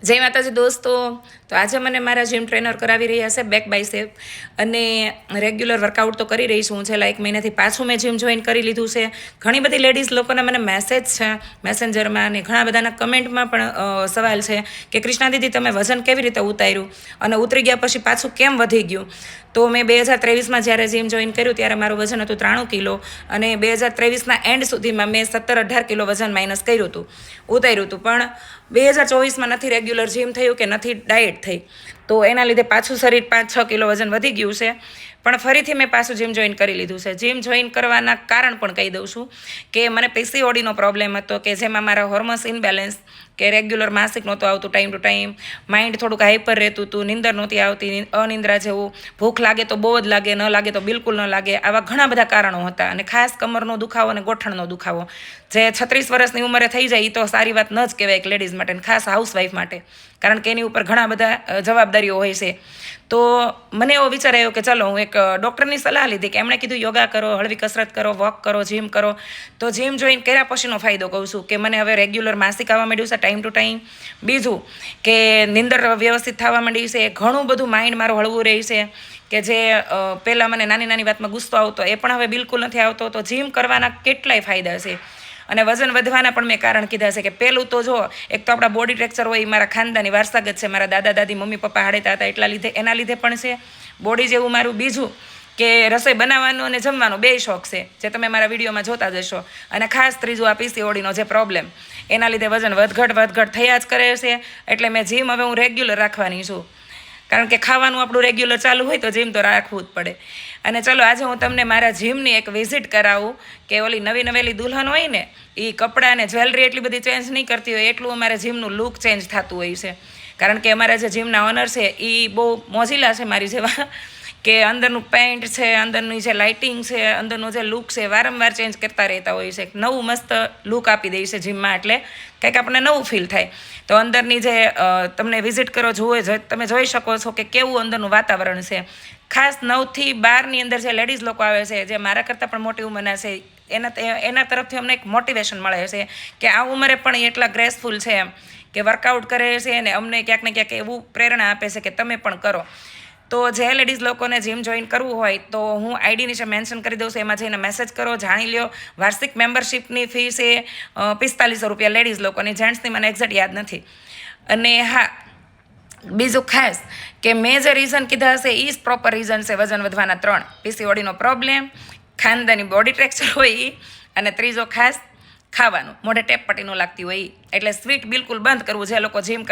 જય માતાજી દોસ્તો. તો આજે મને મારા જીમ ટ્રેનર કરાવી રહ્યા છે બેક બાયસેપ અને રેગ્યુલર વર્કઆઉટ તો કરી રહી છું. હું છેલ્લા 1 મહિનાથી પાછું મેં જીમ જોઈન કરી લીધું છે. ઘણી બધી લેડીઝ લોકોના મને મેસેજ છે મેસેન્જરમાં અને ઘણા બધાના કમેન્ટમાં પણ સવાલ છે કે કૃષ્ણા દીદી તમે વજન કેવી રીતે ઉતાર્યું અને ઉતરી ગયા પછી પાછું કેમ વધી ગયું. તો મેં 2023માં જ્યારે જીમ જોઈન કર્યું ત્યારે મારું વજન હતું 93 કિલો અને 2023ના એન્ડ સુધીમાં મેં 17-18 કિલો વજન માઇનસ કર્યું હતું, ઉતાર્યું હતું. પણ 2024માં નથી રેગ્યુલર જીમ થયું કે નથી ડાયટ થઈ, તો એના લીધે પાછું શરીર 5-6 કિલો વજન વધી ગયું છે. પણ ફરીથી મેં પાછું જીમ જોઈન કરી લીધું છે. જીમ જોઈન કરવાના કારણ પણ કહી દઉં છું કે મને પીસીઓડીનો પ્રોબ્લેમ હતો કે જેમાં મારા હોર્મોન્સ ઇનબેલેન્સ કે રેગ્યુલર માસિક નહોતું આવતું ટાઈમ ટુ ટાઈમ, માઇન્ડ થોડુંક હાઈપર રહેતું હતું, નીંદર નહોતી આવતી, અનિંદ્રા જેવું, ભૂખ લાગે તો બહુ જ લાગે, ન લાગે તો બિલકુલ ન લાગે. આવા ઘણા બધા કારણો હતા અને ખાસ કમરનો દુખાવો અને ગોઠણનો દુખાવો જે 36 વર્ષની ઉંમરે થઈ જાય એ તો સારી વાત ન જ કહેવાય એક લેડીઝ માટે, ખાસ હાઉસવાઈફ માટે, કારણ કે એની ઉપર ઘણા બધા જવાબદારીઓ હોય છે. તો મને એવો વિચાર આવ્યો કે ચલો હું એક ડૉક્ટરની સલાહ લીધી કે એમણે કીધું યોગા કરો, હળવી કસરત કરો, વોક કરો, જીમ કરો. તો જીમ જોઈન કર્યા પછીનો ફાયદો કહું છું કે મને હવે રેગ્યુલર માસિક આવવા માંડ્યું છે ટાઈમ ટુ ટાઈમ. બીજું કે નીંદર વ્યવસ્થિત થવા માંડી છે, ઘણું બધું માઇન્ડ મારું હળવું રહે છે કે જે પહેલાં મને નાની નાની વાતમાં ગુસ્સો આવતો એ પણ હવે બિલકુલ નથી આવતો. તો જીમ કરવાના કેટલાય ફાયદા છે અને વજન વધવાના પણ મેં કારણ કીધા છે કે પહેલું તો જો એક તો આપણા બોડી સ્ટ્રક્ચર હોય એ મારા ખાનદાની વારસાગત છે, મારા દાદા દાદી મમ્મી પપ્પા હાડેતા હતા એના લીધે પણ છે બોડી જેવું મારું. બીજું કે રસોઈ બનાવવાનો અને જમવાનો 2 શોખ છે જે તમે મારા વિડીયોમાં જોતા જશો. અને ખાસ ત્રીજું આ પીસીઓડીનો જે પ્રોબ્લેમ, એના લીધે વજન વધઘટ થયા જ કરે છે. એટલે મેં જીમ હવે હું રેગ્યુલર રાખવાની છું, કારણ કે ખાવાનું આપણું રેગ્યુલર ચાલુ હોય તો જીમ તો રાખવું જ પડે. અને ચલો આજે હું તમને મારા જીમની એક વિઝિટ કરાવું કે ઓલી નવેલી દુલ્હન હોય ને એ કપડાં અને જ્વેલરી એટલી બધી ચેન્જ નહીં કરતી હોય એટલું અમારા જીમનું લુક ચેન્જ થતું હોય છે. કારણ કે અમારા જે જીમના ઓનર છે એ બહુ મોજીલા છે મારી જેવા, કે અંદરનું પેન્ટ છે, અંદરની જે લાઇટિંગ છે, અંદરનું જે લુક છે વારંવાર ચેન્જ કરતા રહેતા હોય છે. નવું મસ્ત લુક આપી દે છે જીમમાં, એટલે કંઈક આપણને નવું ફીલ થાય. તો અંદરની જે તમને વિઝિટ કરો તમે જોઈ શકો છો કે કેવું અંદરનું વાતાવરણ છે. ખાસ 9 થી 12ની અંદર જે લેડીઝ લોકો આવે છે જે મારા કરતાં પણ મોટી ઉંમરના છે એના તરફથી અમને એક મોટિવેશન મળે છે કે આ ઉંમરે પણ એટલા ગ્રેસફુલ છે એમ કે વર્કઆઉટ કરે છે અને અમને ક્યાંક ને ક્યાંક એવું પ્રેરણા આપે છે કે તમે પણ કરો. તો જે લેડીઝ લોકોને જીમ જોઈન કરવું હોય તો હું આઈડી નીચે મેન્શન કરી દઉં છું, એમાં જઈને મેસેજ કરો, જાણી લ્યો. વાર્ષિક મેમ્બરશિપની ફી છે 4500 રૂપિયા લેડીઝ લોકોની, જેન્ટ્સની મને એક્ઝેક્ટ યાદ નથી. અને હા, બીજું ખાસ કે મેં જે રીઝન કીધા હશે એ જ પ્રોપર રીઝન છે વજન વધવાના 3: પીસીઓડીનો પ્રોબ્લેમ, ખાનદાની બોડી સ્ટ્રક્ચર હોય એ, અને ત્રીજો ખાસ ખાવાનું મોઢે ટેપ પટ્ટી ન લાગતી હોય. એટલે સ્વીટ બિલકુલ બંધ કરવું જે લોકો જીમ